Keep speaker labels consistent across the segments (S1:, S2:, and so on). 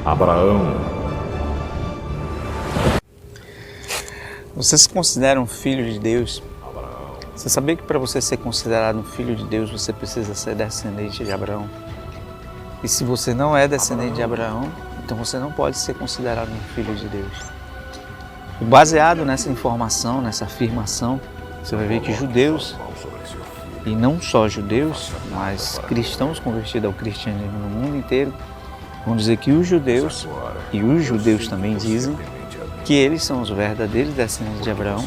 S1: Abraão.
S2: Você se considera um filho de Deus? Você sabia que para você ser considerado um filho de Deus, você precisa ser descendente de Abraão? E se você não é descendente de Abraão, então você não pode ser considerado um filho de Deus. E baseado nessa informação, nessa afirmação, você vai ver que judeus, e não só judeus, mas cristãos convertidos ao cristianismo no mundo inteiro, vão dizer que os judeus, e os judeus também dizem, que eles são os verdadeiros descendentes de Abraão,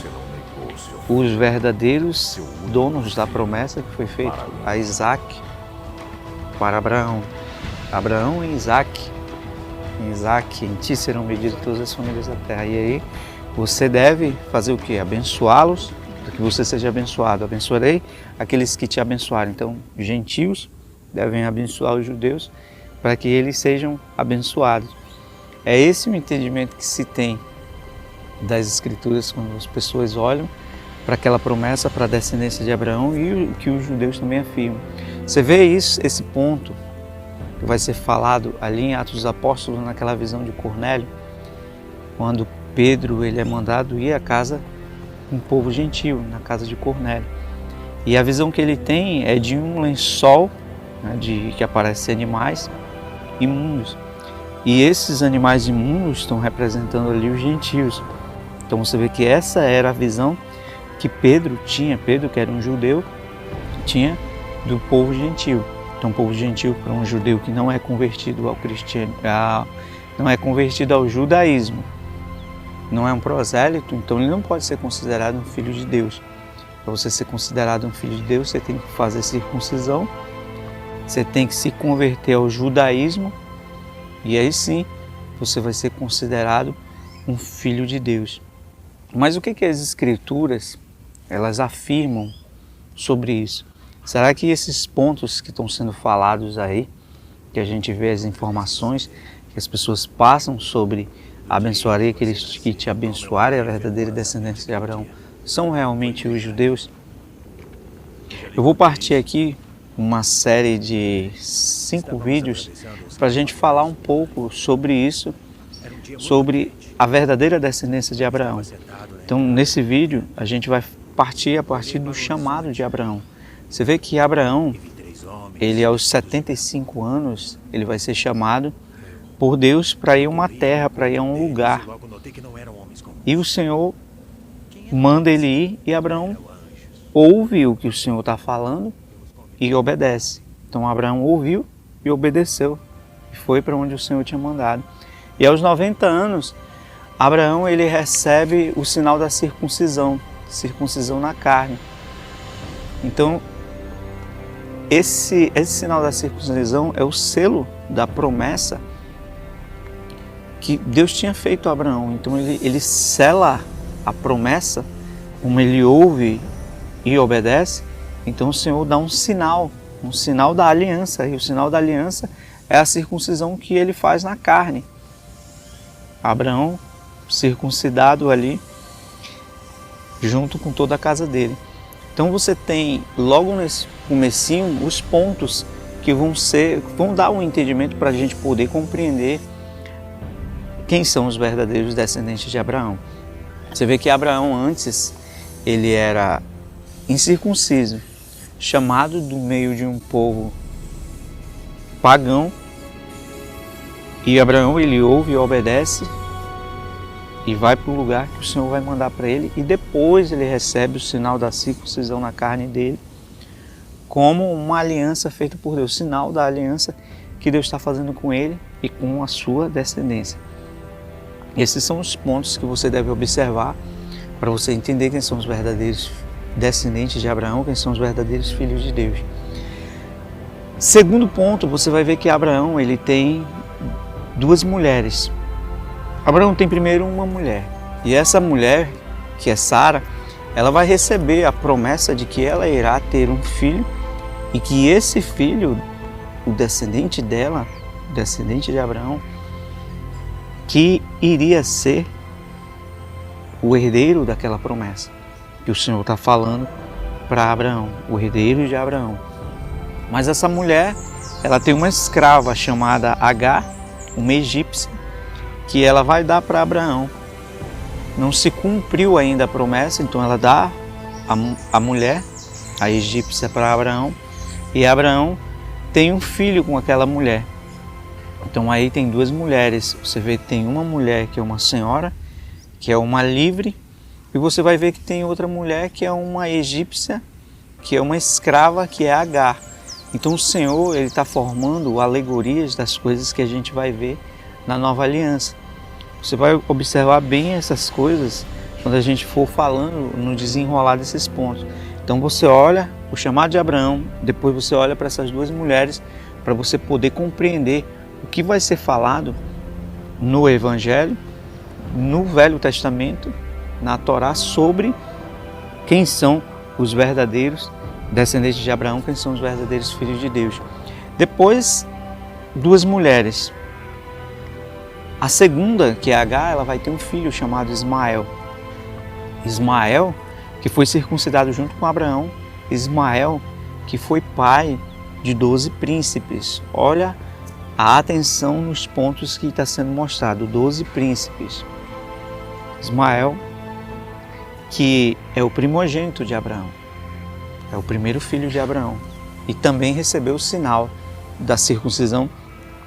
S2: os verdadeiros donos da promessa que foi feita a Isaac para Abraão. Abraão e Isaac. Em Isaac, em ti serão medidas todas as famílias da terra. E aí você deve fazer o quê? Abençoá-los, para que você seja abençoado. Abençoarei aqueles que te abençoarem. Então, gentios devem abençoar os judeus para que eles sejam abençoados. É esse o entendimento que se tem das Escrituras quando as pessoas olham para aquela promessa, para a descendência de Abraão e o que os judeus também afirmam. Você vê isso, esse ponto que vai ser falado ali em Atos dos Apóstolos, naquela visão de Cornélio, quando Pedro ele é mandado ir à casa de um povo gentil, na casa de Cornélio. E a visão que ele tem é de um lençol, né, que aparecem animais imundos. E esses animais imundos estão representando ali os gentios. Então você vê que essa era a visão que Pedro tinha, Pedro que era um judeu, tinha do povo gentil. Então o povo gentil para um judeu que não é convertido ao não é convertido ao judaísmo, não é um prosélito, então ele não pode ser considerado um filho de Deus. Para você ser considerado um filho de Deus, você tem que fazer circuncisão, você tem que se converter ao judaísmo, e aí sim você vai ser considerado um filho de Deus. Mas o que as Escrituras elas afirmam sobre isso? Será que esses pontos que estão sendo falados aí, que a gente vê as informações que as pessoas passam sobre abençoarei aqueles que te abençoarem, a verdadeira descendência de Abraão, são realmente os judeus? Eu vou partir aqui uma série de 5 vídeos para a gente falar um pouco sobre isso, sobre a verdadeira descendência de Abraão. Então, nesse vídeo, a gente vai partir a partir do chamado de Abraão. Você vê que Abraão, ele aos 75 anos, ele vai ser chamado por Deus para ir a uma terra, para ir a um lugar. E o Senhor manda ele ir e Abraão ouve o que o Senhor está falando e obedece. Então Abraão ouviu e obedeceu e foi para onde o Senhor tinha mandado. E aos 90 anos, Abraão ele recebe o sinal da circuncisão, circuncisão na carne. Então esse sinal da circuncisão é o selo da promessa que Deus tinha feito a Abraão. Então ele sela a promessa, como ele ouve e obedece, então o Senhor dá um sinal da aliança, e o sinal da aliança é a circuncisão que ele faz na carne. Abraão circuncidado ali, junto com toda a casa dele. Então você tem, logo nesse comecinho, os pontos que vão dar um entendimento para a gente poder compreender quem são os verdadeiros descendentes de Abraão. Você vê que Abraão antes, ele era incircunciso, chamado do meio de um povo pagão, e Abraão ele ouve e obedece e vai para o lugar que o Senhor vai mandar para ele, e depois ele recebe o sinal da circuncisão na carne dele como uma aliança feita por Deus, sinal da aliança que Deus está fazendo com ele e com a sua descendência. Esses são os pontos que você deve observar para você entender quem são os verdadeiros descendentes de Abraão, quem são os verdadeiros filhos de Deus. Segundo ponto, você vai ver que Abraão ele tem 2 mulheres. Abraão tem primeiro uma mulher, e essa mulher, que é Sara, ela vai receber a promessa de que ela irá ter um filho e que esse filho, o descendente dela, o descendente de Abraão, que iria ser o herdeiro daquela promessa que o Senhor está falando para Abraão, o herdeiro de Abraão. Mas essa mulher, ela tem uma escrava chamada Agar, uma egípcia, que ela vai dar para Abraão. Não se cumpriu ainda a promessa, então ela dá a mulher, a egípcia, para Abraão, e Abraão tem um filho com aquela mulher. Então aí tem duas mulheres, você vê que tem uma mulher que é uma senhora, que é uma livre, e você vai ver que tem outra mulher que é uma egípcia, que é uma escrava, que é Agar. Então o Senhor, ele está formando alegorias das coisas que a gente vai ver na nova aliança. Você vai observar bem essas coisas quando a gente for falando no desenrolar desses pontos. Então você olha o chamado de Abraão, depois você olha para essas duas mulheres, para você poder compreender o que vai ser falado no Evangelho, no Velho Testamento, na Torá, sobre quem são os verdadeiros descendentes de Abraão, quem são os verdadeiros filhos de Deus. Depois, duas mulheres. A segunda, que é Agar, ela vai ter um filho chamado Ismael. Ismael, que foi circuncidado junto com Abraão. Ismael, que foi pai de 12 príncipes. Olha a atenção nos pontos que está sendo mostrado. 12 príncipes. Ismael, que é o primogênito de Abraão. É o primeiro filho de Abraão. E também recebeu o sinal da circuncisão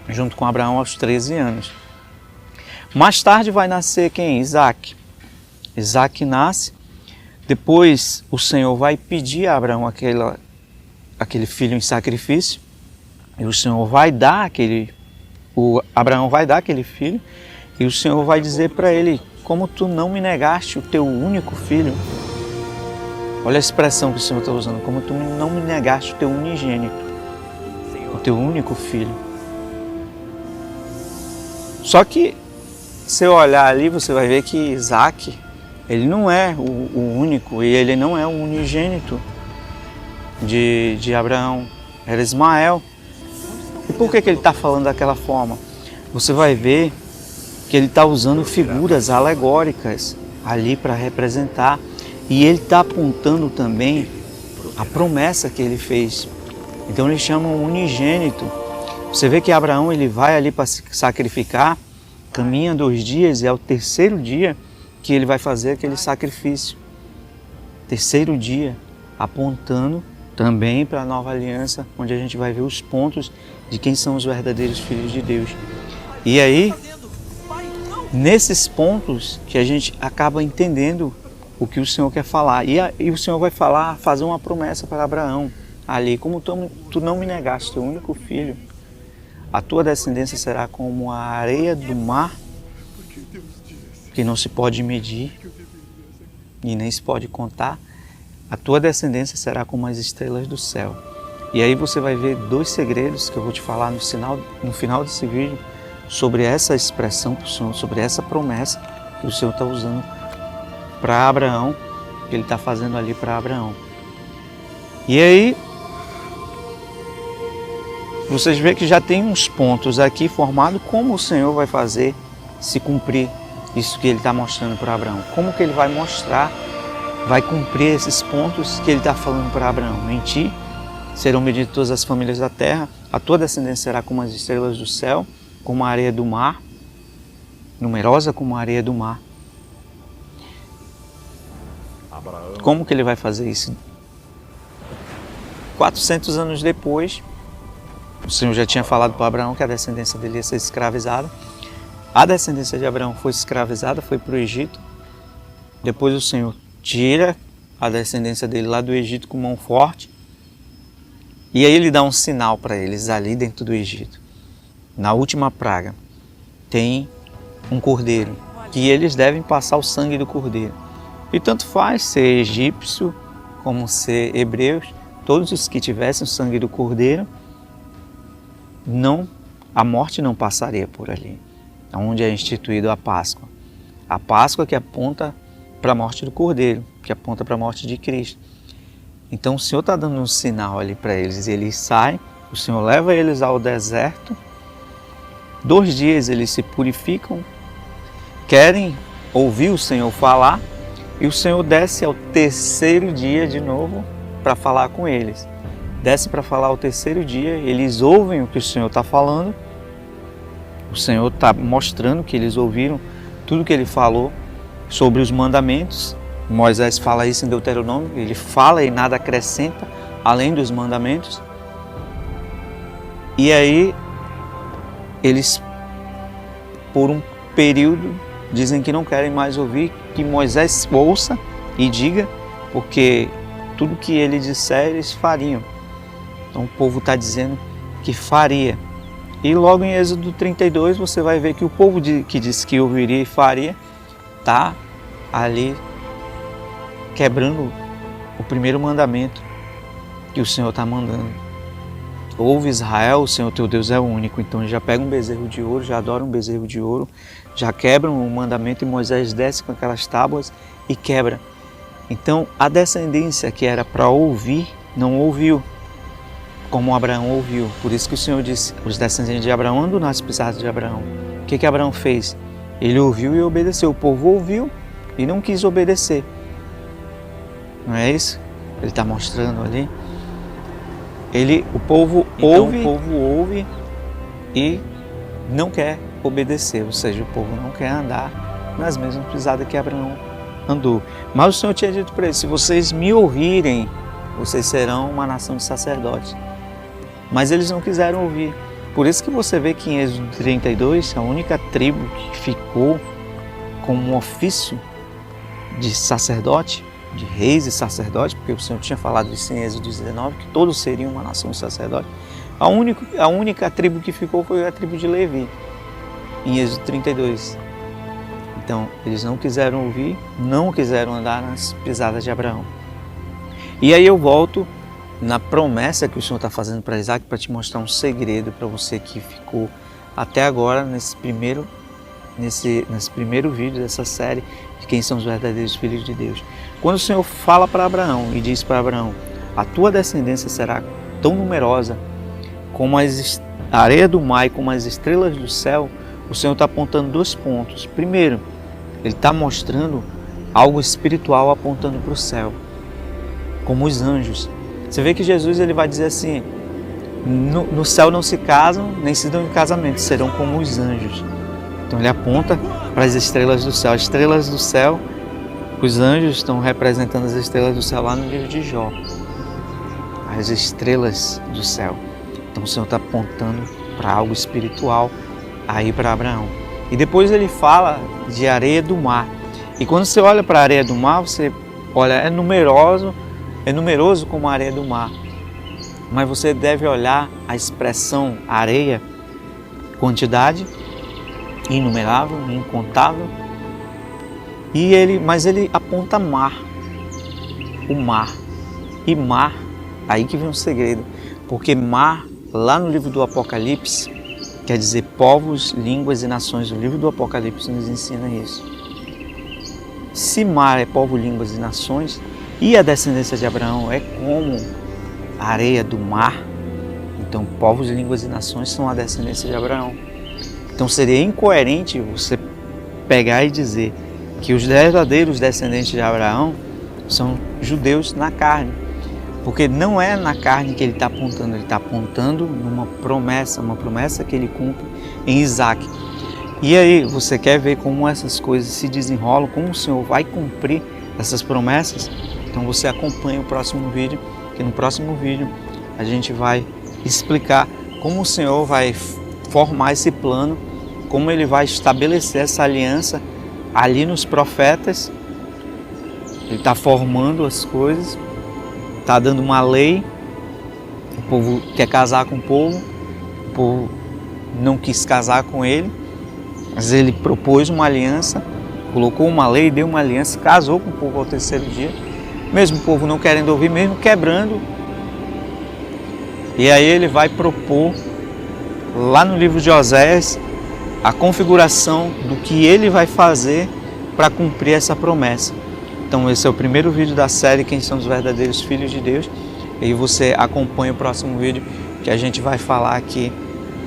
S2: junto com Abraão aos 13 anos. Mais tarde vai nascer quem? Isaac. Isaac nasce, depois o Senhor vai pedir a Abraão aquele filho em sacrifício, e o Senhor vai dar Abraão vai dar aquele filho, e o Senhor vai dizer para ele: como tu não me negaste o teu único filho? Olha a expressão que o Senhor está usando: como tu não me negaste o teu unigênito, o teu único filho. Só que, se eu olhar ali, você vai ver que Isaac, ele não é o único, e ele não é o unigênito de Abraão, era Ismael. E por que ele está falando daquela forma? Você vai ver que ele está usando figuras alegóricas ali para representar, e ele está apontando também a promessa que ele fez. Então ele chama o unigênito. Você vê que Abraão, ele vai ali para se sacrificar, caminha 2 dias, e é o terceiro dia que ele vai fazer aquele sacrifício. Terceiro dia, apontando também para a nova aliança, onde a gente vai ver os pontos de quem são os verdadeiros filhos de Deus. E aí, nesses pontos que a gente acaba entendendo o que o Senhor quer falar. E o Senhor vai fazer uma promessa para Abraão ali: como tu não me negaste teu único filho, a tua descendência será como a areia do mar, que não se pode medir e nem se pode contar. A tua descendência será como as estrelas do céu. E aí você vai ver 2 segredos que eu vou te falar no final desse vídeo, sobre essa expressão do Senhor, sobre essa promessa que o Senhor está usando para Abraão, que ele está fazendo ali para Abraão. E aí, vocês veem que já tem uns pontos aqui formados, como o Senhor vai fazer se cumprir isso que ele está mostrando para Abraão. Como que ele vai mostrar, vai cumprir esses pontos que ele está falando para Abraão. Em ti serão medidas todas as famílias da terra, a tua descendência será como as estrelas do céu, como a areia do mar, numerosa como a areia do mar. Como que ele vai fazer isso? 400 anos depois, o Senhor já tinha falado para Abraão que a descendência dele ia ser escravizada. A descendência de Abraão foi escravizada, foi para o Egito. Depois o Senhor tira a descendência dele lá do Egito com mão forte. E aí ele dá um sinal para eles ali dentro do Egito. Na última praga, tem um cordeiro, que eles devem passar o sangue do cordeiro. E tanto faz ser egípcio como ser hebreus, todos os que tivessem o sangue do cordeiro, a morte não passaria por ali, onde é instituído a Páscoa. A Páscoa que aponta para a morte do cordeiro, que aponta para a morte de Cristo. Então o Senhor está dando um sinal ali para eles. Eles saem, o Senhor leva eles ao deserto. 2 dias eles se purificam, querem ouvir o Senhor falar, e o Senhor desce ao 3º dia de novo para falar com eles. Desce para falar ao 3º dia, eles ouvem o que o Senhor está falando, O Senhor está mostrando que eles ouviram tudo que ele falou sobre os mandamentos. Moisés fala isso em Deuteronômio, ele fala e nada acrescenta além dos mandamentos. E aí eles, por um período, dizem que não querem mais ouvir, que Moisés ouça e diga, porque tudo que ele disser eles fariam. Então o povo está dizendo que faria. E logo em Êxodo 32 você vai ver que o povo que disse que ouviria e faria está ali quebrando o primeiro mandamento que o Senhor está mandando. Ouve Israel, o Senhor teu Deus é o único. Então ele já pega um bezerro de ouro, já adora um bezerro de ouro, já quebram o mandamento e Moisés desce com aquelas tábuas e quebra. Então a descendência que era para ouvir, não ouviu, como Abraão ouviu. Por isso que o Senhor disse, os descendentes de Abraão andam nas pisadas de Abraão. O que Abraão fez? Ele ouviu e obedeceu. O povo ouviu e não quis obedecer. Não é isso? Ele está mostrando ali. O povo ouve e não quer obedecer. Ou seja, o povo não quer andar nas mesmas pisadas que Abraão andou. Mas o Senhor tinha dito para eles, se vocês me ouvirem, vocês serão uma nação de sacerdotes. Mas eles não quiseram ouvir. Por isso que você vê que em Êxodo 32, a única tribo que ficou com um ofício de sacerdote, de reis e sacerdotes, porque o Senhor tinha falado isso em Êxodo 19, que todos seriam uma nação de sacerdotes. A única tribo que ficou foi a tribo de Levi, em Êxodo 32. Então, eles não quiseram ouvir, não quiseram andar nas pisadas de Abraão. E aí eu volto na promessa que o Senhor está fazendo para Isaac, para te mostrar um segredo para você que ficou até agora nesse primeiro vídeo dessa série de quem são os verdadeiros filhos de Deus. Quando o Senhor fala para Abraão e diz para Abraão, a tua descendência será tão numerosa como a areia do mar e como as estrelas do céu, o Senhor está apontando 2 pontos. Primeiro, Ele está mostrando algo espiritual apontando para o céu, como os anjos. Você vê que Jesus ele vai dizer assim, no céu não se casam, nem se dão em casamento, serão como os anjos. Então ele aponta para as estrelas do céu. As estrelas do céu, os anjos estão representando as estrelas do céu lá no livro de Jó. As estrelas do céu. Então o Senhor está apontando para algo espiritual aí para Abraão. E depois ele fala de areia do mar. E quando você olha para a areia do mar, você olha, é numeroso como a areia do mar. Mas você deve olhar a expressão areia, quantidade, inumerável, incontável. Mas ele aponta mar, o mar. E mar, aí que vem um segredo. Porque mar, lá no livro do Apocalipse, quer dizer povos, línguas e nações. O livro do Apocalipse nos ensina isso. Se mar é povo, línguas e nações, e a descendência de Abraão é como a areia do mar, então povos, línguas e nações são a descendência de Abraão. Então seria incoerente você pegar e dizer que os verdadeiros descendentes de Abraão são judeus na carne. Porque não é na carne que ele está apontando, ele está apontando numa promessa que ele cumpre em Isaac. E aí, você quer ver como essas coisas se desenrolam, como o Senhor vai cumprir essas promessas? Então você acompanha o próximo vídeo, que no próximo vídeo a gente vai explicar como o Senhor vai formar esse plano, como ele vai estabelecer essa aliança ali nos profetas. Ele está formando as coisas, está dando uma lei, o povo quer casar com o povo não quis casar com ele, mas ele propôs uma aliança, colocou uma lei, deu uma aliança, casou com o povo ao 3º dia, mesmo o povo não querendo ouvir, mesmo quebrando. E aí ele vai propor, lá no livro de Oséias, a configuração do que ele vai fazer para cumprir essa promessa. Então esse é o primeiro vídeo da série Quem são os verdadeiros filhos de Deus. E aí você acompanha o próximo vídeo, que a gente vai falar aqui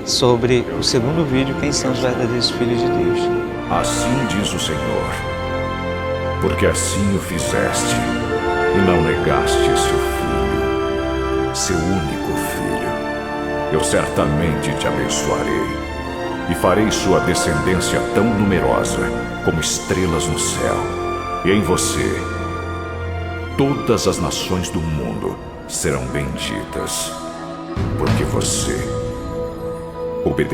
S2: sobre o segundo vídeo, Quem são os verdadeiros filhos de Deus.
S1: Assim diz o Senhor, porque assim o fizeste e não negaste seu filho, seu único filho. Eu certamente te abençoarei e farei sua descendência tão numerosa como estrelas no céu. E em você, todas as nações do mundo serão benditas, porque você obedeceu